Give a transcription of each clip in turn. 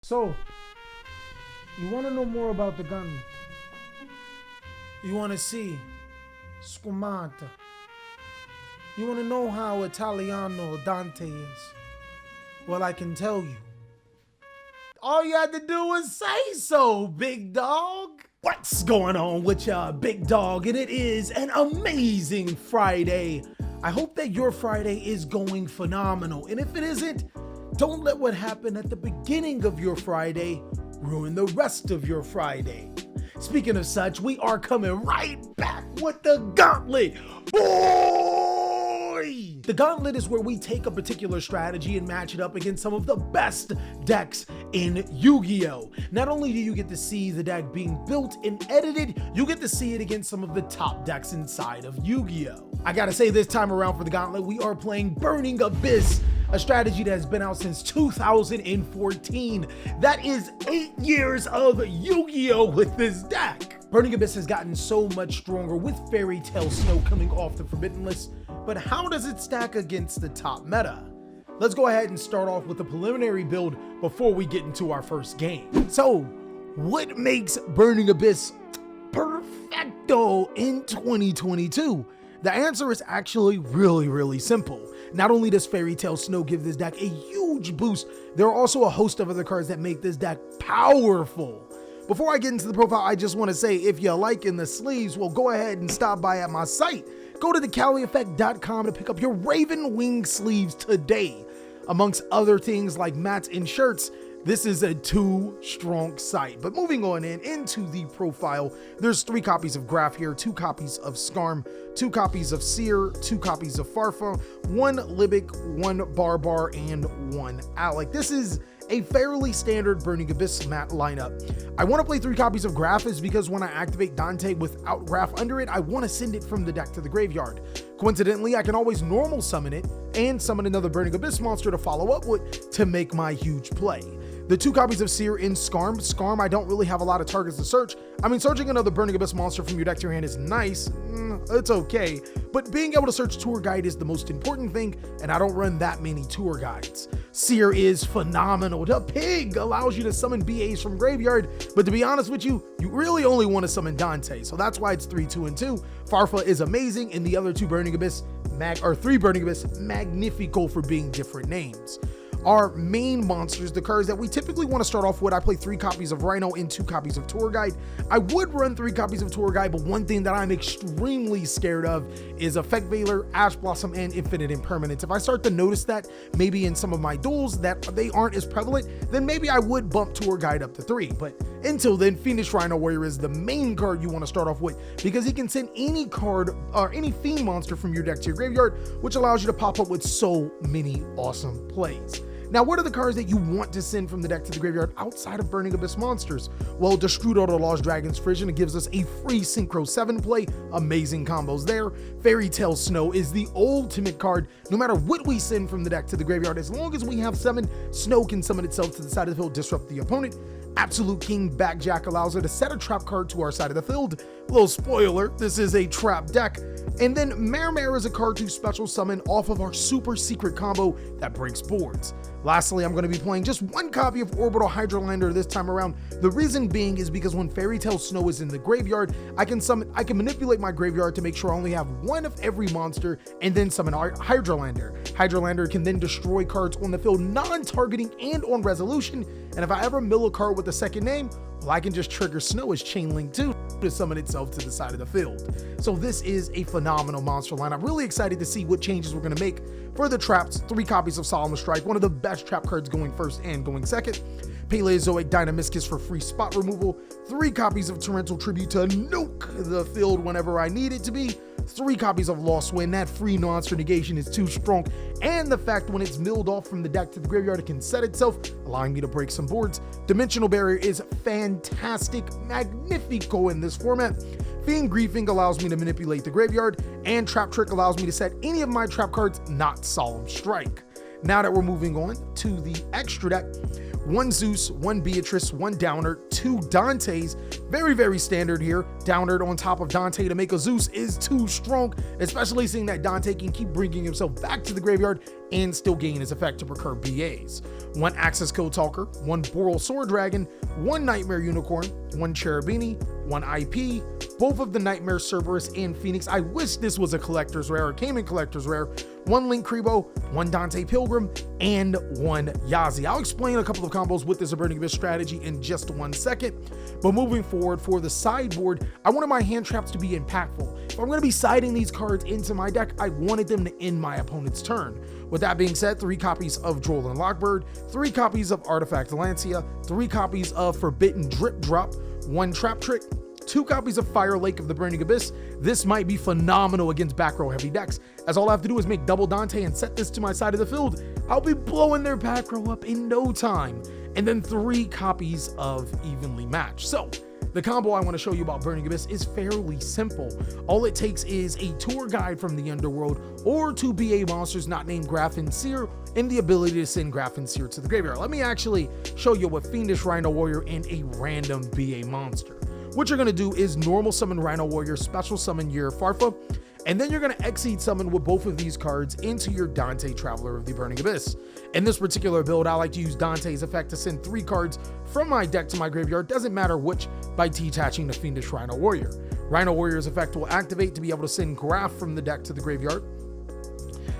So, you want to know more about the Gauntlet? You want to see Squamata? You want to know how Italiano Dante is? Well, I can tell you. All you had to do was say so, big dog. What's going on with ya, big dog? And it is an amazing Friday. I hope that your Friday is going phenomenal. And if it isn't, don't let what happened at the beginning of your Friday ruin the rest of your Friday. Speaking of such, we are coming right back with the Gauntlet. Boy! The Gauntlet is where we take a particular strategy and match it up against some of the best decks in Yu-Gi-Oh! Not only do you get to see the deck being built and edited, you get to see it against some of the top decks inside of Yu-Gi-Oh! I gotta say, this time around for the Gauntlet, we are playing Burning Abyss, a strategy that has been out since 2014. That is 8 years of Yu-Gi-Oh! With this deck. Burning Abyss has gotten so much stronger with Fairy Tale Snow coming off the Forbidden List, but how does it stack against the top meta? Let's go ahead and start off with a preliminary build before we get into our first game. So, what makes Burning Abyss perfecto in 2022? The answer is actually really simple. Not only does Fairy Tale Snow give this deck a huge boost, there are also a host of other cards that make this deck powerful. Before I get into the profile, I just want to say, if you're liking the sleeves, well, go ahead and stop by at my site. Go to TheCaliEffect.com to pick up your Raven Wing sleeves today. Amongst other things like mats and shirts, this is a two-strong site. But moving on into the profile, there's 3 copies of Graph here, 2 copies of Skarm, 2 copies of Seer, 2 copies of Farfa, 1 Libic, 1 Barbar, and 1 Alec. This is a fairly standard Burning Abyss mat lineup. I want to play 3 copies of Graph is because when I activate Dante without Graph under it, I want to send it from the deck to the graveyard. Coincidentally, I can always normal summon it and summon another Burning Abyss monster to follow up with to make my huge play. The 2 copies of Seer in Skarm. Skarm, I don't really have a lot of targets to search. I mean, searching another Burning Abyss monster from your deck to your hand is nice. It's okay. But being able to search Tour Guide is the most important thing, and I don't run that many Tour Guides. Seer is phenomenal. The Pig allows you to summon BAs from graveyard, but to be honest with you, you really only want to summon Dante, so that's why it's 3, 2, and 2. Farfa is amazing, and the other 2 Burning Abyss, 3 Burning Abyss, Magnifico for being different names. Our main monsters, the cards that we typically want to start off with, I play 3 copies of Rhino and 2 copies of Tour Guide. I would run 3 copies of Tour Guide, but one thing that I'm extremely scared of is Effect Veiler, Ash Blossom, and Infinite Impermanence. If I start to notice that maybe in some of my duels that they aren't as prevalent, then maybe I would bump Tour Guide up to 3. But until then, Fiendish Rhino Warrior is the main card you want to start off with because he can send any card or any Fiend monster from your deck to your graveyard, which allows you to pop up with so many awesome plays. Now, what are the cards that you want to send from the deck to the graveyard outside of Burning Abyss monsters? Well, Descrudo the Lost Dragon's Frisson, it gives us a free Synchro 7 play, amazing combos there. Fairy Tale Snow is the ultimate card. No matter what we send from the deck to the graveyard, as long as we have summon, Snow can summon itself to the side of the field, disrupt the opponent. Absolute King Backjack allows her to set a trap card to our side of the field. Little spoiler, this is a trap deck. And then Mare is a card to special summon off of our super secret combo that breaks boards. Lastly, I'm going to be playing just 1 copy of Orbital Hydrolander this time around. The reason being is because when Fairy Tale Snow is in the graveyard, I can manipulate my graveyard to make sure I only have 1 of every monster and then summon Hydrolander. Hydrolander can then destroy cards on the field non-targeting and on resolution. And if I ever mill a card with a second name, well, I can just trigger Snow as Chain Link 2 to summon itself to the side of the field. So this is a phenomenal monster line. I'm really excited to see what changes we're going to make for the traps. 3 copies of Solemn Strike, one of the best trap cards going first and going second. Paleozoic Dynamiscus for free spot removal. 3 copies of Torrential Tribute to nuke the field whenever I need it to be. 3 copies of Lost Wind. That free monster negation is too strong. And the fact when it's milled off from the deck to the graveyard, it can set itself, allowing me to break some boards. Dimensional Barrier is fantastic, magnifico in this format. Fiend Griefing allows me to manipulate the graveyard, and Trap Trick allows me to set any of my trap cards, not Solemn Strike. Now that we're moving on to the extra deck, 1 Zeus, 1 Beatrice, 1 Downer, 2 Dantes. Very, very standard here. Downer on top of Dante to make a Zeus is too strong, especially seeing that Dante can keep bringing himself back to the graveyard and still gain his effect to recur BAs. 1 Access Code Talker, 1 Boral Sword Dragon, 1 Nightmare Unicorn, 1 Cherubini, 1 IP, both of the Nightmare Cerberus and Phoenix. I wish this was a collector's rare, or came in collector's rare. 1 Link Kribo, 1 Dante Pilgrim, and 1 Yazi. I'll explain a couple of combos with this Burning Abyss strategy in just 1 second. But moving forward, for the sideboard, I wanted my hand traps to be impactful. If I'm going to be siding these cards into my deck, I wanted them to end my opponent's turn. With that being said, 3 copies of Droll and Lockbird, 3 copies of Artifact Lancia, 3 copies of Forbidden Drip Drop, 1 Trap Trick, 2 copies of Fire Lake of the Burning Abyss. This might be phenomenal against back row heavy decks, as all I have to do is make double Dante and set this to my side of the field. I'll be blowing their back row up in no time. And then 3 copies of Evenly Matched. So the combo I want to show you about Burning Abyss is fairly simple. All it takes is a tour guide from the underworld or 2 BA monsters not named Graf and Seer, and the ability to send Graf and Seer to the graveyard. Let me actually show you a Fiendish Rhino Warrior and a random BA monster. What you're going to do is normal summon Rhino Warrior, special summon your Farfa, and then you're going to Exceed summon with both of these cards into your Dante Traveler of the Burning Abyss. In this particular build, I like to use Dante's effect to send 3 cards from my deck to my graveyard, doesn't matter which, by detaching the Fiendish Rhino Warrior. Rhino Warrior's effect will activate to be able to send Graf from the deck to the graveyard,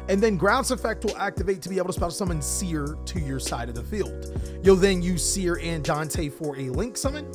and then Graf's effect will activate to be able to special summon Seer to your side of the field. You'll then use Seer and Dante for a link summon,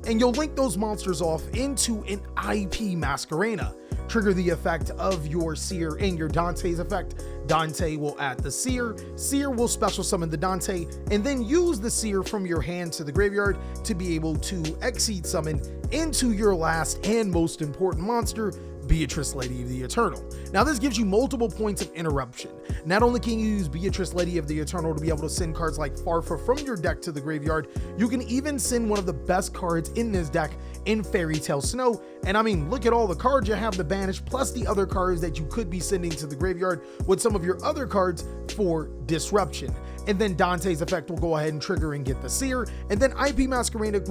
and you'll link those monsters off into an IP Masquerena. Trigger the effect of your Seer and your Dante's effect. Dante will add the Seer. Seer will special summon the Dante, and then use the Seer from your hand to the graveyard to be able to Exceed summon into your last and most important monster, Beatrice, Lady of the Eternal. Now this gives you multiple points of interruption. Not only can you use Beatrice, Lady of the Eternal to be able to send cards like Farfa from your deck to the graveyard, you can even send one of the best cards in this deck in Fairy Tale Snow. And I mean, look at all the cards you have to banish, plus the other cards that you could be sending to the graveyard with some of your other cards for disruption. And then Dante's effect will go ahead and trigger and get the Seer, and then IP Masquerade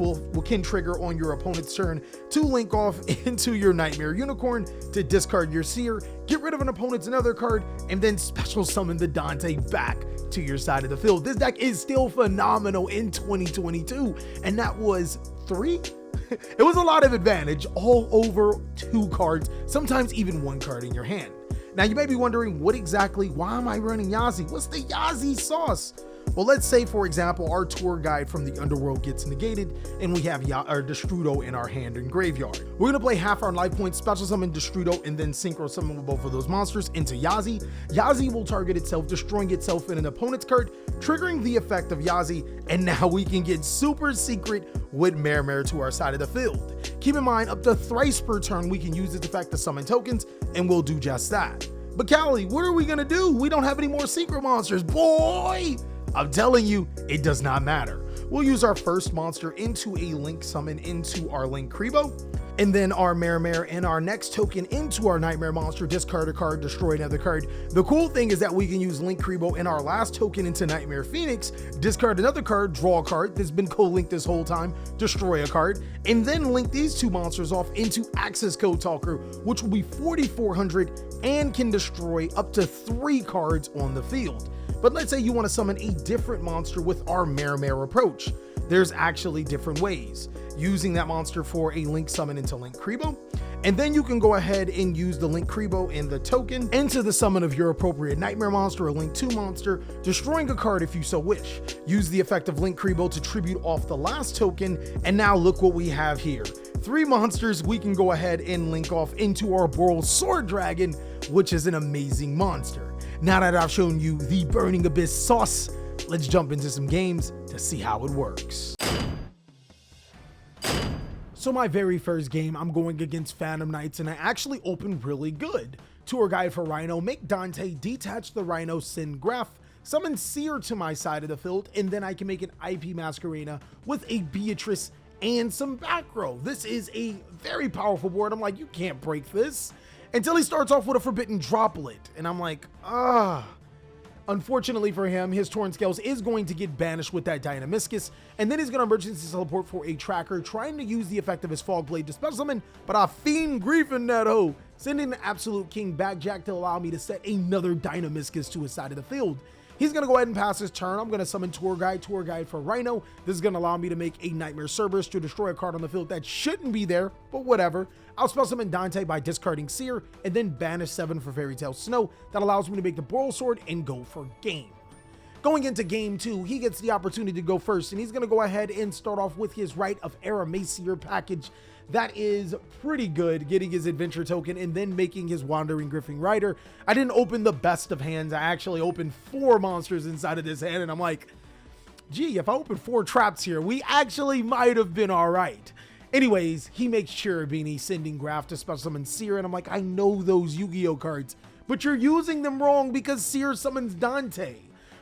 can trigger on your opponent's turn to link off into your Nightmare Unicorn to discard your Seer, get rid of an opponent's another card, and then special summon the Dante back to your side of the field. This deck is still phenomenal in 2022, and that was 3? It was a lot of advantage all over 2 cards, sometimes even 1 card in your hand. Now you may be wondering, why am I running Yazi? What's the Yazi sauce? Well, let's say, for example, our tour guide from the underworld gets negated and we have Destrudo in our hand and graveyard. We're going to play half our life points, special summon Destrudo, and then synchro summon with both of those monsters into Yazi. Yazi will target itself, destroying itself in an opponent's card, triggering the effect of Yazi, and now we can get super secret with Mare to our side of the field. Keep in mind, up to thrice per turn, we can use this effect to summon tokens, and we'll do just that. But Callie, what are we going to do? We don't have any more secret monsters, boy! I'm telling you, it does not matter. We'll use our first monster into a link summon into our Link Kribo, and then our Mare and our next token into our Nightmare monster, discard a card, destroy another card. The cool thing is that we can use Link Kribo and our last token into Nightmare Phoenix, discard another card, draw a card that's been co-linked this whole time, destroy a card, and then link these 2 monsters off into Access Code Talker, which will be 4,400 and can destroy up to 3 cards on the field. But let's say you want to summon a different monster with our Mare approach. There's actually different ways. Using that monster for a link summon into Link Kribo, and then you can go ahead and use the Link Kribo and the token into the summon of your appropriate Nightmare monster or Link 2 monster, destroying a card if you so wish. Use the effect of Link Kribo to tribute off the last token, and now look what we have here. 3 monsters we can go ahead and link off into our Boral Sword Dragon, which is an amazing monster. Now that I've shown you the Burning Abyss sauce, let's jump into some games to see how it works. So my very first game, I'm going against Phantom Knights, and I actually opened really good. Tour guide for Rhino, make Dante, detach the Rhino, send Graf, summon Seer to my side of the field, and then I can make an IP Masquerena with a Beatrice and some back row. This is a very powerful board. I'm like, you can't break this. Until he starts off with a Forbidden Droplet, and I'm like, Unfortunately for him, his Torn Scales is going to get banished with that Dynamiscus, and then he's going to emergency teleport for a tracker, trying to use the effect of his Fog Blade to special summon, but I fiend grief in that hoe, sending the Absolute King Backjack to allow me to set another Dynamiscus to his side of the field. He's going to go ahead and pass his turn. I'm going to summon Tour Guide for Rhino. This is going to allow me to make a Nightmare Cerberus to destroy a card on the field that shouldn't be there, but whatever. I'll spell summon Dante by discarding Seer, and then banish 7 for Fairy Tail Snow. That allows me to make the Boral Sword and go for game. Going into game 2, he gets the opportunity to go first, and he's going to go ahead and start off with his Rite of Aramacier package. That is pretty good, getting his adventure token and then making his Wandering Griffin Rider. I didn't open the best of hands. I actually opened 4 monsters inside of this hand, and I'm like, gee, if I open 4 traps here, we actually might have been all right. Anyways, he makes Cherubini, sending Graph to special summon Seer, and I'm like, I know those Yu-Gi-Oh cards, but you're using them wrong because Seer summons Dante.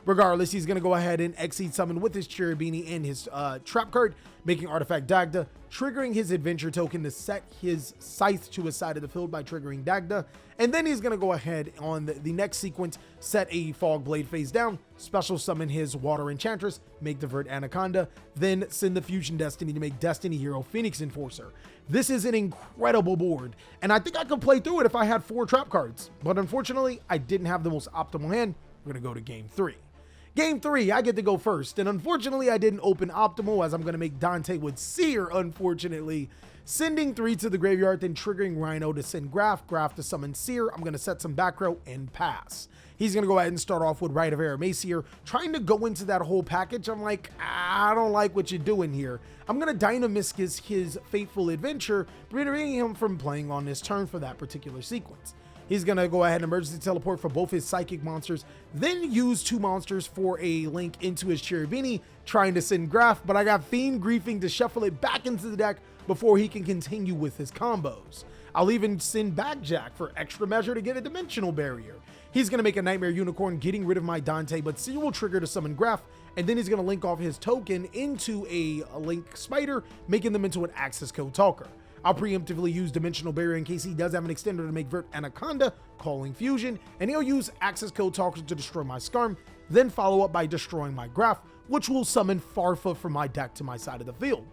Regardless, he's going to go ahead and Exceed Summon with his Cherubini and his trap card, making Artifact Dagda, triggering his adventure token to set his Scythe to his side of the field by triggering Dagda. And then he's going to go ahead on the next sequence, set a Fog Blade face down, special summon his Water Enchantress, make the Vert Anaconda, then send the Fusion Destiny to make Destiny Hero Phoenix Enforcer. This is an incredible board, and I think I could play through it if I had 4 trap cards. But unfortunately, I didn't have the most optimal hand. We're going to go to game 3. Game 3, I get to go first, and unfortunately I didn't open optimal as I'm going to make Dante with Seer, unfortunately. Sending 3 to the graveyard, then triggering Rhino to send Graph to summon Seer. I'm going to set some back row and pass. He's going to go ahead and start off with Rite of Aramacier, trying to go into that whole package. I'm like, I don't like what you're doing here. I'm going to Dynamiscus his Fateful Adventure, preventing him from playing on his turn for that particular sequence. He's going to go ahead and emergency teleport for both his psychic monsters, then use 2 monsters for a link into his Cherubini, trying to send Graph, but I got Fiend Griefing to shuffle it back into the deck before he can continue with his combos. I'll even send Backjack for extra measure to get a Dimensional Barrier. He's going to make a Nightmare Unicorn, getting rid of my Dante, but Seer will trigger to summon Graph, and then he's going to link off his token into a Link Spider, making them into an Access Code Talker. I'll preemptively use Dimensional Barrier in case he does have an extender to make Vert Anaconda, calling Fusion, and he'll use Access Code Talker to destroy my Skarm, then follow up by destroying my Graph, which will summon Farfa from my deck to my side of the field.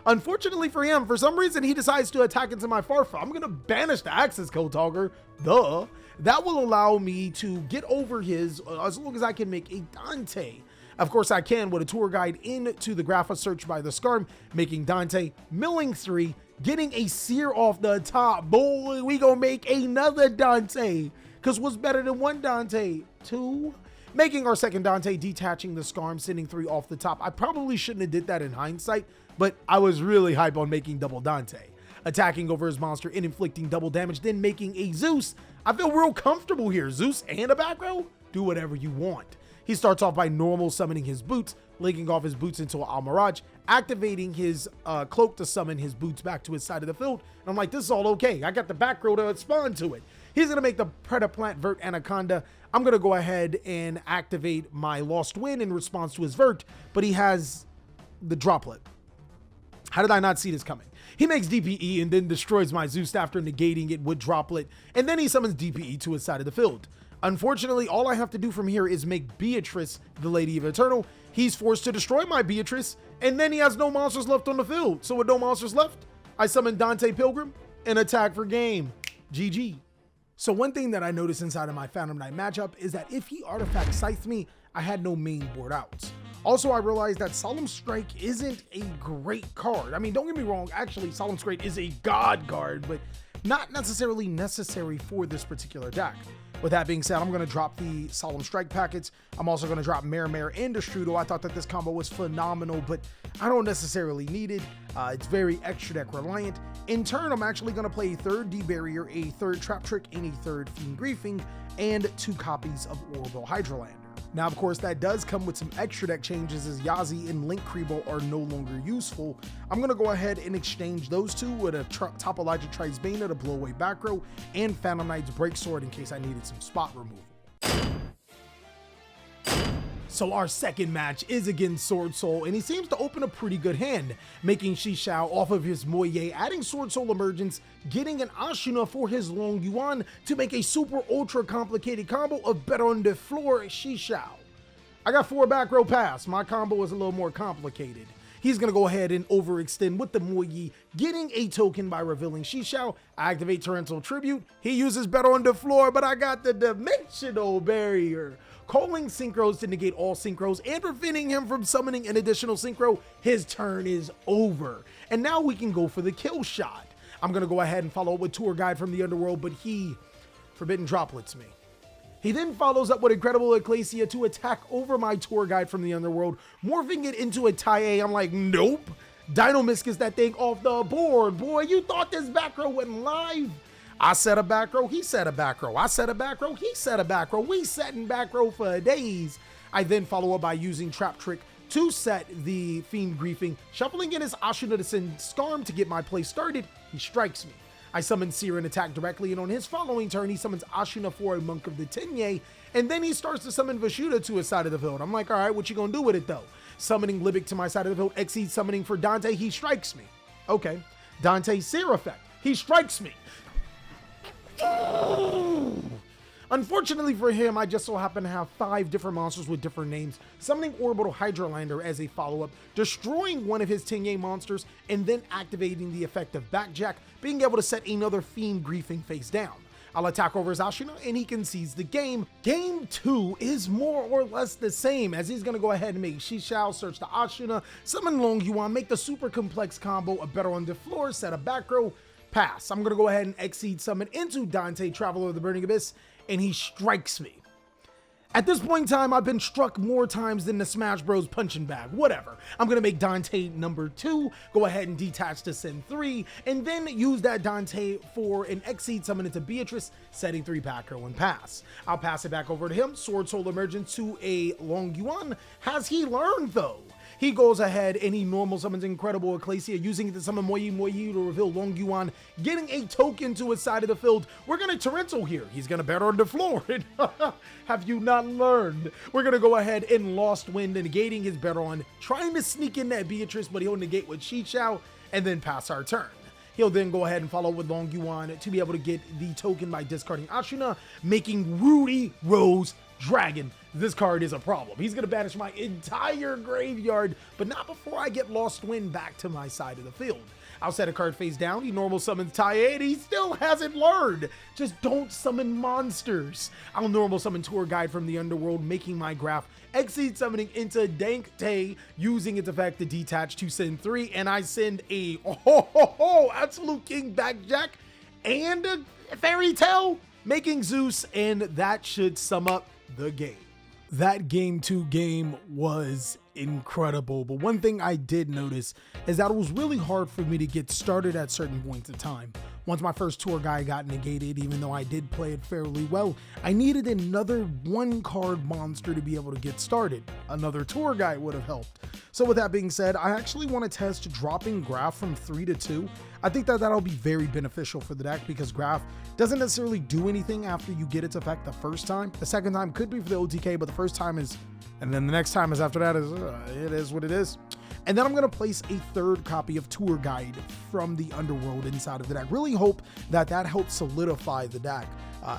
Unfortunately for him, for some reason he decides to attack into my Farfa. I'm going to banish the Access Code Talker, duh. That will allow me to get over his, as long as I can make a Dante. Of course I can with a Tour Guide into the Grapha search by the Skarm, making Dante, milling 3, getting a Seer off the top. Boy, we gonna make another Dante. Cause what's better than 1 Dante? 2? Making our second Dante, detaching the Skarm, sending 3 off the top. I probably shouldn't have did that in hindsight, but I was really hype on making double Dante. Attacking over his monster and inflicting double damage, then making a Zeus. I feel real comfortable here. Zeus and a back row? Do whatever you want. He starts off by normal summoning his Boots, linking off his Boots into an Almirage, activating his Cloak to summon his Boots back to his side of the field. And I'm like, this is all okay. I got the back row to respond to it. He's going to make the Predaplant Vert Anaconda. I'm going to go ahead and activate my Lost Wind in response to his Vert, but he has the Droplet. How did I not see this coming? He makes DPE and then destroys my Zeus after negating it with Droplet, and then he summons DPE to his side of the field. Unfortunately, all I have to do from here is make Beatrice the Lady of Eternal. He's forced to destroy my Beatrice, and then he has no monsters left on the field. So with no monsters left, I summon Dante Pilgrim and attack for game. GG. So one thing that I noticed inside of my Phantom Knight matchup is that if he Artifact Scythed me, I had no main board outs. Also, I realized that Solemn Strike isn't a great card. I mean, don't get me wrong, actually Solemn Strike is a god card, but not necessarily necessary for this particular deck. With that being said, I'm going to drop the Solemn Strike packets. I'm also going to drop Mare and Destrudo. I thought that this combo was phenomenal, but I don't necessarily need it. It's very extra deck reliant. In turn, I'm actually going to play a 3rd D-Barrier, a 3rd Trap Trick, and a 3rd Fiend Griefing, and 2 copies of Orbital Hydrolander. Now, of course, that does come with some extra deck changes as Yazi and Link Kriebel are no longer useful. I'm going to go ahead and exchange those 2 with a Topologic Trisbana to blow away back row and Phantom Knight's Breaksword in case I needed some spot removal. So our second match is against Swordsoul, and he seems to open a pretty good hand, making Xixiao off of his Moye, adding Swordsoul Emergence, getting an Ashina for his Long Yuan to make a super ultra complicated combo of Baron de Fleur Xixiao. I got 4 back row pass. My combo is a little more complicated. He's going to go ahead and overextend with the Moye, getting a token by revealing Xixiao. Activate Torrential Tribute. He uses Baron de Fleur, but I got the Dimensional Barrier, calling synchros to negate all synchros and preventing him from summoning an additional synchro. His turn is over. And now we can go for the kill shot. I'm going to go ahead and follow up with Tour Guide from the Underworld, but he Forbidden Droplets me. He then follows up with Incredible Ecclesia to attack over my Tour Guide from the Underworld, morphing it into a Tai. I'm like, nope. Dynamisc is that thing off the board. Boy, you thought this back row went live? I set a back row, he set a back row. I set a back row, he set a back row. We set in back row for days. I then follow up by using Trap Trick to set the Fiend Griefing, shuffling in his Ashina to send Skarm to get my play started. He strikes me. I summon Seer and attack directly, and on his following turn, he summons Ashina for a Monk of the Tenye, and then he starts to summon Vashuda to his side of the field. I'm like, all right, what you gonna do with it though? Summoning Libic to my side of the field, exceeds summoning for Dante, he strikes me. Okay, Dante Seer effect, he strikes me. Unfortunately for him, I just so happen to have 5 different monsters with different names, summoning Orbital Hydralander as a follow-up, destroying one of his Tenye monsters, and then activating the effect of Backjack, being able to set another Fiend Griefing face down. I'll attack over his Ashina, and he concedes the game. Game 2 is more or less the same, as he's going to go ahead and make Xixiao search the Ashina, summon Long Yuan, make the super complex combo of Baron de Fleur, set a back row, pass. I'm going to go ahead and Exceed summon into Dante, Traveler of the Burning Abyss, and he strikes me. At this point in time, I've been struck more times than the Smash Bros. Punching bag. Whatever. I'm going to make Dante number 2, go ahead and detach to send 3, and then use that Dante for an Exceed summon into Beatrice, setting 3 back row and pass. I'll pass it back over to him. Swordsoul Emergence to a Long Yuan. Has he learned though? He goes ahead and he normal summons Incredible Ecclesia, using it to summon Moye to reveal Long Yuan, getting a token to his side of the field. We're going to Torrential here. He's going to Baron de Fleur. Have you not learned? We're going to go ahead and Lost Wind, negating his Baron, trying to sneak in that Beatrice, but he'll negate with Xixiao and then pass our turn. He'll then go ahead and follow with Long Yuan to be able to get the token by discarding Ashina, making Rudy Rose Dragon. This card is a problem. He's going to banish my entire graveyard, but not before I get Lost Wind back to my side of the field. I'll set a card face down. He normal summons Tai, and he still hasn't learned. Just don't summon monsters. I'll normal summon Tour Guide from the Underworld, making my graph Exceed summoning into Dankte, using its effect to detach to send 3, and I send a Absolute King Backjack and a Fairy Tale, making Zeus, and that should sum up the game. That game 2 game was incredible, but one thing I did notice is that it was really hard for me to get started at certain points of time. Once my first Tour Guide got negated, even though I did play it fairly well, I needed another 1-card monster to be able to get started. Another Tour Guide would have helped. So with that being said, I actually want to test dropping Graph from 3 to 2. I think that that'll be very beneficial for the deck because Graph doesn't necessarily do anything after you get its effect the first time. The second time could be for the OTK, but the first time is, and then the next time is after that is, it is what it is. And then I'm going to place a 3rd copy of Tour Guide from the Underworld inside of the deck. Really hope that that helps solidify the deck.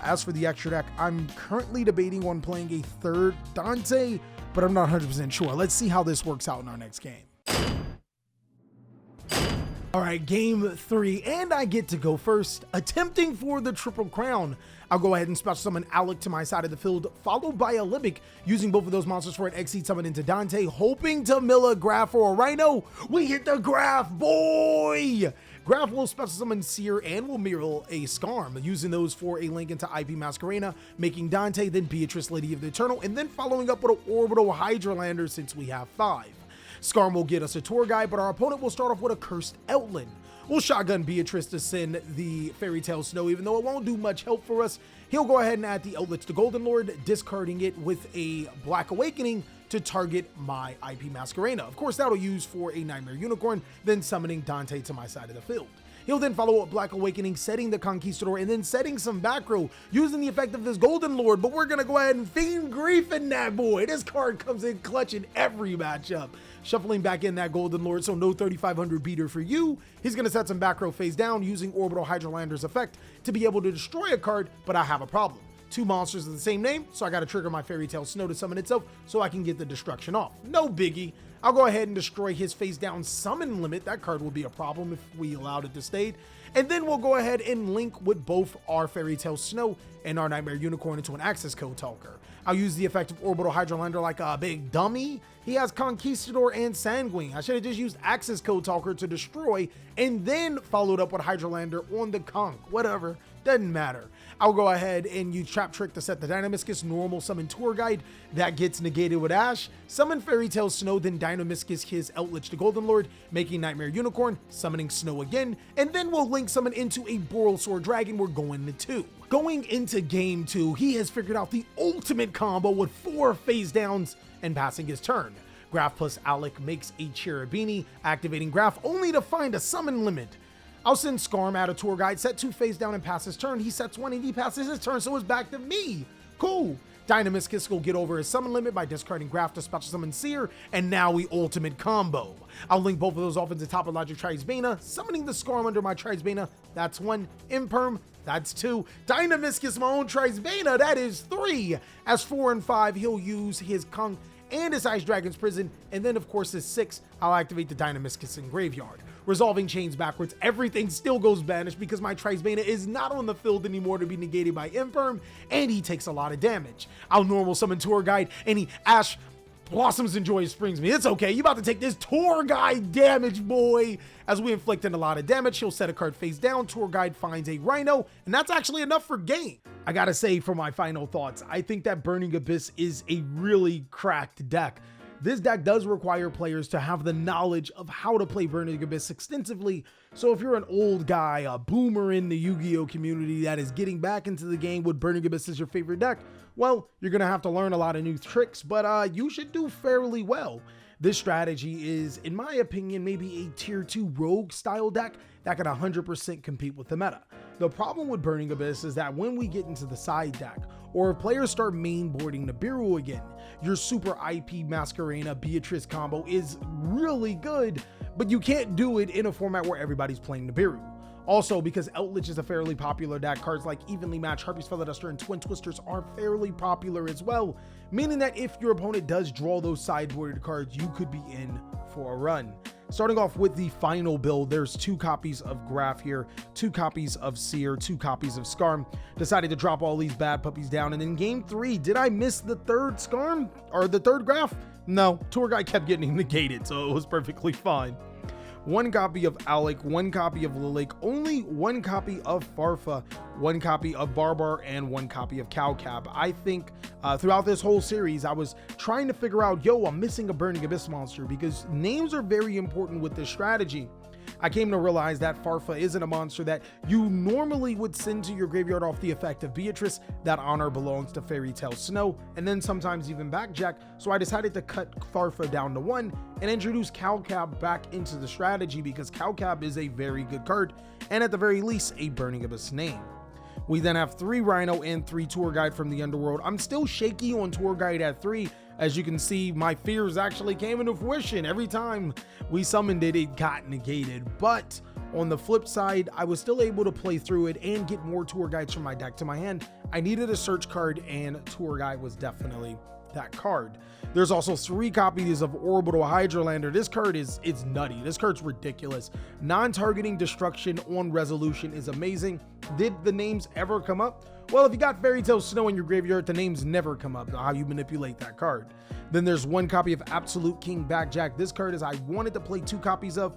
As for the extra deck, I'm currently debating on playing a 3rd Dante, but I'm not 100% sure. Let's see how this works out in our next game. All right, game 3, and I get to go first, attempting for the Triple Crown. I'll go ahead and special summon Alec to my side of the field, followed by a Libic, using both of those monsters for an Exceed summon into Dante, hoping to mill a Graph or a Rhino. We hit the Graph, boy! Graph will special summon Seer and will mirror a Skarm, using those for a link into IP Masquerena, making Dante, then Beatrice, Lady of the Eternal, and then following up with an Orbital Hydralander since we have 5. Skarm will get us a Tour Guide, but our opponent will start off with a Cursed Eldlich. We'll shotgun Beatrice to send the Fairy Tale Snow, even though it won't do much help for us. He'll go ahead and add the Eldlich to Golden Lord, discarding it with a Black Awakening to target my IP Masquerena. Of course, that'll use for a Nightmare Unicorn, then summoning Dante to my side of the field. He'll then follow up Black Awakening, setting the Conquistador, and then setting some back row using the effect of this Golden Lord, but we're gonna go ahead and Fiend Grief in that boy. This card comes in clutch in every matchup. Shuffling back in that Golden Lord, so no 3500 beater for you. He's gonna set some back row face down using Orbital Hydralander's effect to be able to destroy a card, but I have a problem. Two monsters of the same name, so I gotta trigger my Fairy Tale Snow to summon itself so I can get the destruction off. No biggie. I'll go ahead and destroy his face down summon limit. That card will be a problem if we allowed it to stay. And then we'll go ahead and link with both our Fairy Tale Snow and our Nightmare Unicorn into an Access Code Talker. I'll use the effect of Orbital Hydralander like a big dummy. He has Conquistador and Sanguine. I should have just used Access Code Talker to destroy and then followed up with Hydralander on the Conch. Whatever, doesn't matter. I'll go ahead and use Trap Trick to set the Dynamiscus, normal summon Tour Guide. That gets negated with Ash. Summon Fairy Tale Snow, then Dynamiscus his Eldlich the Golden Lord, making Nightmare Unicorn, summoning Snow again, and then we'll link summon into a Boral Sword Dragon. We're going to 2. Going into game 2, he has figured out the ultimate combo with 4 phase downs and passing his turn. Graph plus Alec makes a Cherubini, activating Graph only to find a summon limit. I'll send Skarm out of Tour Guide, set 2 face down and pass his turn. He sets 1 and he passes his turn, so it's back to me. Cool. Dynamiscus will get over his summon limit by discarding Graph to special summon Seer, and now we ultimate combo. I'll link both of those off into top of Logic Trisbana, summoning the Skarm under my Trisbana. That's 1. Imperm, that's 2. Dynamiscus, my own Trisbana, that is 3. As 4 and 5, he'll use his Conch and his Ice Dragon's Prison, and then of course his 6, I'll activate the Dynamiscus in Graveyard. Resolving chains backwards, everything still goes banished because my Trisbana is not on the field anymore to be negated by Imperm, and he takes a lot of damage. I'll normal summon Tour Guide, and he Ash Blossoms and Joy springs me. It's okay, you about to take this Tour Guide damage, boy. As we inflict a lot of damage, he'll set a card face down, Tour Guide finds a Rhino, and that's actually enough for game. I gotta say, for my final thoughts, I think that Burning Abyss is a really cracked deck. This deck does require players to have the knowledge of how to play Burning Abyss extensively, so if you're an old guy, a boomer in the Yu-Gi-Oh community that is getting back into the game with Burning Abyss as your favorite deck, well, you're gonna have to learn a lot of new tricks, but you should do fairly well. This strategy is, in my opinion, maybe a tier 2 rogue style deck that can 100% compete with the meta. The problem with Burning Abyss is that when we get into the side deck, or if players start mainboarding Nibiru again, your super IP Masquerena Beatrice combo is really good, but you can't do it in a format where everybody's playing Nibiru. Also, because Eldlich is a fairly popular deck, cards like Evenly Matched, Harpy's Feather Duster, and Twin Twisters are fairly popular as well, meaning that if your opponent does draw those sideboarded cards, you could be in for a run. Starting off with the final build, there's 2 copies of Graph here, 2 copies of Seer, 2 copies of Skarm. Decided to drop all these bad puppies down, and in game 3, did I miss the 3rd Skarm? Or the 3rd Graph? No, Tour Guide kept getting negated, so it was perfectly fine. 1 copy of Alec, 1 copy of Lilac, only 1 copy of Farfa, 1 copy of Barbar, and 1 copy of Cowcab. I think throughout this whole series, I was trying to figure out, yo, I'm missing a Burning Abyss monster because names are very important with this strategy. I came to realize that Farfa isn't a monster that you normally would send to your graveyard off the effect of Beatrice. That honor belongs to Fairy Tale Snow, and then sometimes even Backjack, so I decided to cut Farfa down to 1 and introduce Cowcab back into the strategy because Cowcab is a very good card, and at the very least, a Burning Abyss name. We then have 3 Rhino and 3 Tour Guide from the Underworld. I'm still shaky on Tour Guide at 3. As you can see, my fears actually came into fruition. Every time we summoned it, it got negated. But on the flip side, I was still able to play through it and get more Tour Guides from my deck to my hand. I needed a search card, and Tour Guide was definitely that card. There's also 3 copies of Orbital Hydralander. This card is nutty. This card's ridiculous. Non-targeting destruction on resolution is amazing. Did the names ever come up? Well, if you got Fairy Tale Snow in your graveyard, the names never come up, how you manipulate that card. Then there's 1 copy of Absolute King Backjack. This card is I wanted to play 2 copies of,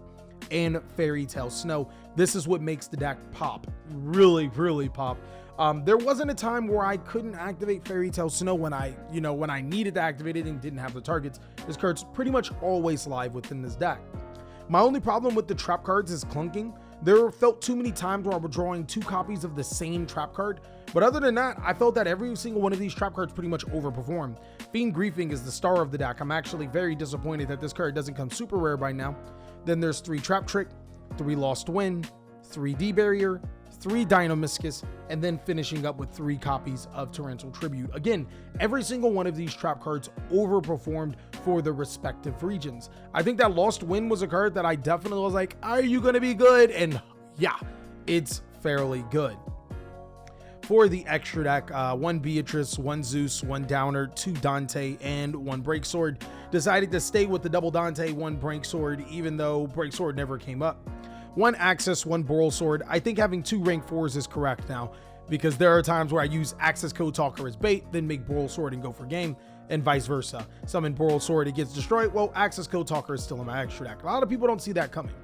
and Fairy Tale Snow. This is what makes the deck pop. Really, really pop. There wasn't a time where I couldn't activate Fairy Tale Snow when I needed to activate it and didn't have the targets. This card's pretty much always live within this deck. My only problem with the trap cards is clunking. There felt too many times where I was drawing 2 copies of the same trap card, but other than that, I felt that every single one of these trap cards pretty much overperformed. Fiend Griefing is the star of the deck. I'm actually very disappointed that this card doesn't come super rare by now. Then there's 3 Trap Trick, 3 Lost Wind, 3 D-Barrier, 3 Dynamiscus, and then finishing up with 3 copies of Torrential Tribute. Again, every single one of these trap cards overperformed for the respective regions. I think that Lost Wind was a card that I definitely was like, are you going to be good? And yeah, it's fairly good. For the extra deck, 1 Beatrice, 1 Zeus, 1 Downer, 2 Dante, and 1 Breaksword. Decided to stay with the double Dante, 1 Breaksword, even though Breaksword never came up. 1 Axis, 1 Boral Sword. I think having 2 rank 4s is correct now, because there are times where I use Axis Code Talker as bait, then make Boral Sword and go for game, and vice versa. Summon Boral Sword, it gets destroyed. Well, Axis Code Talker is still in my extra deck. A lot of people don't see that coming.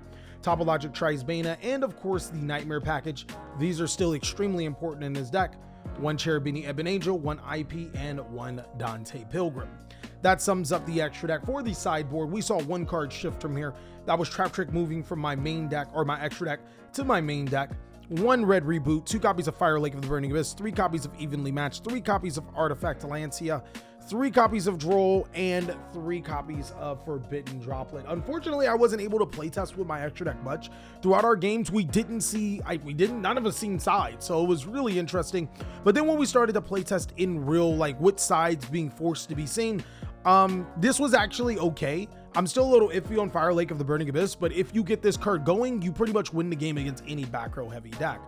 Topologic Trisbana, and of course the Nightmare package. These are still extremely important in this deck. 1 Cherubini Ebon Angel, 1 IP, and 1 Dante Pilgrim. That sums up the extra deck. For the sideboard, we saw 1 card shift from here. That was Trap Trick moving from my main deck, or my extra deck, to my main deck. 1 Red Reboot, 2 copies of Fire Lake of the Burning Abyss, 3 copies of Evenly Matched, 3 copies of Artifact Lancia, 3 copies of Droll, and 3 copies of Forbidden Droplet. Unfortunately, I wasn't able to playtest with my extra deck much. Throughout our games, none of us seen sides, so it was really interesting. But then when we started to playtest in real, like with sides being forced to be seen, this was actually okay. I'm still a little iffy on Fire Lake of the Burning Abyss, but if you get this card going, you pretty much win the game against any back row heavy deck.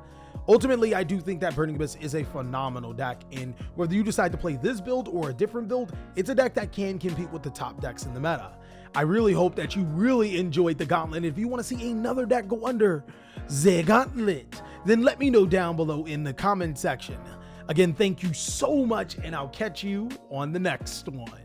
Ultimately, I do think that Burning Abyss is a phenomenal deck, and whether you decide to play this build or a different build, it's a deck that can compete with the top decks in the meta. I really hope that you really enjoyed the Gauntlet. If you want to see another deck go under the Gauntlet, then let me know down below in the comment section. Again, thank you so much, and I'll catch you on the next one.